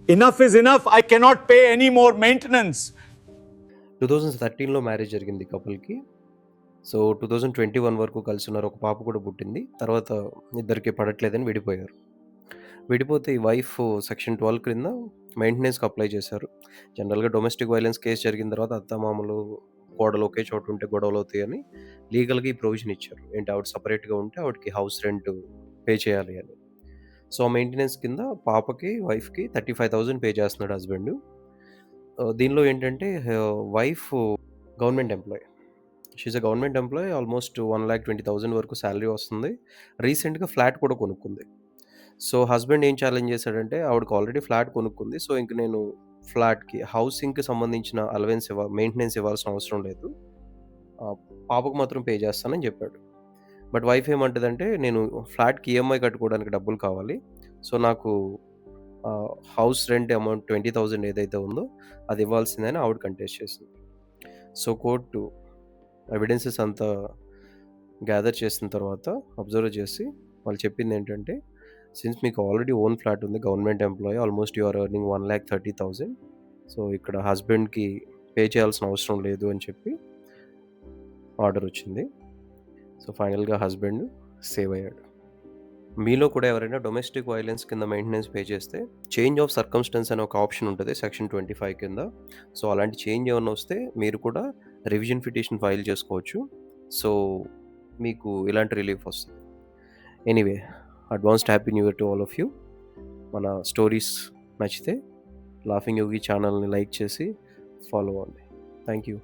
Enough is enough. I cannot pay any more maintenance. 2013లో marriage జరిగింది కపుల్కి. So 2021 వరకు కలిసి ఉన్నారు. ఒక పాప కూడా పుట్టింది. తర్వాత ఇద్దరికి పడట్లేదని విడిపోయారు. విడిపోతే ఈ వైఫ్ సెక్షన్ 12 క్రింద మెయింటెనెన్స్‌కి అప్లై చేశారు. జనరల్‌గా డొమెస్టిక్ వైలెన్స్ కేస్ జరిగిన తర్వాత అత్తామామలు, కోడలు ఒకే చోట ఉంటే గొడవలవుతాయని లీగల్‌గా ఈ ప్రొవిజన్ ఇచ్చారు. ఏంటి ఆవిడ సెపరేట్‌గా ఉంటే ఆవిడకి హౌస్ రెంట్ పే చేయాలి అని. సో మెయింటెనెన్స్ కింద పాపకి, వైఫ్‌కి 35,000 పే చేస్తున్నాడు హస్బెండు. దీనిలో ఏంటంటే wife government employee. She is a government employee. Almost 1,20,000 వరకు సాలరీ వస్తుంది. రీసెంట్‌గా ఫ్లాట్ కూడా కొనుక్కుంది. సో హస్బెండ్ ఏం ఛాలెంజ్ చేశాడంటే, ఆవిడకి ఆల్రెడీ ఫ్లాట్ కొనుక్కుంది. సో ఇంక నేను ఫ్లాట్‌కి, హౌసింగ్‌కి సంబంధించిన అలవెన్స్ మెయింటెనెన్స్ ఇవ్వాల్సిన అవసరం లేదు. పాపకు మాత్రం పే చేస్తానని చెప్పాడు. బట్ వైఫ్ ఏమంటదంటే, నేను ఫ్లాట్‌కి ఈఎంఐ కట్టుకోవడానికి డబ్బులు కావాలి. సో నాకు హౌస్ రెంట్ అమౌంట్ 20,000 ఏదైతే ఉందో అది ఇవ్వాల్సిందని ఆవిడ కంటెస్ట్ చేసింది. సో కోర్టు ఎవిడెన్సెస్ అంతా గ్యాదర్ చేసిన తర్వాత అబ్జర్వ్ చేసి వాళ్ళు చెప్పిందేంటంటే, సిన్స్ మీకు ఆల్రెడీ ఓన్ ఫ్లాట్ ఉంది, government employee, almost you are earning 1,30,000. So ఇక్కడ హస్బెండ్‌కి పే చేయాల్సిన అవసరం లేదు అని చెప్పి ఆర్డర్ వచ్చింది. సో ఫైనల్‌గా హస్బెండ్ సేవ్ అయ్యాడు. మీలో కూడా ఎవరైనా డొమెస్టిక్ వైలెన్స్ కింద మెయింటెనెన్స్ పే చేస్తే చేంజ్ ఆఫ్ సర్కమ్స్టెన్స్ అనే ఒక ఆప్షన్ ఉంటుంది సెక్షన్ 25 కింద. సో అలాంటి చేంజ్ ఏమన్నా వస్తే మీరు కూడా రివిజన్ పిటిషన్ ఫైల్ చేసుకోవచ్చు. సో మీకు ఇలాంటి రిలీఫ్ వస్తుంది. Anyway, advanced happy new year to all of you. మన స్టోరీస్ నచ్చితే లాఫింగ్ యోగి ఛానల్ని లైక్ చేసి ఫాలో అవ్వండి. Thank you.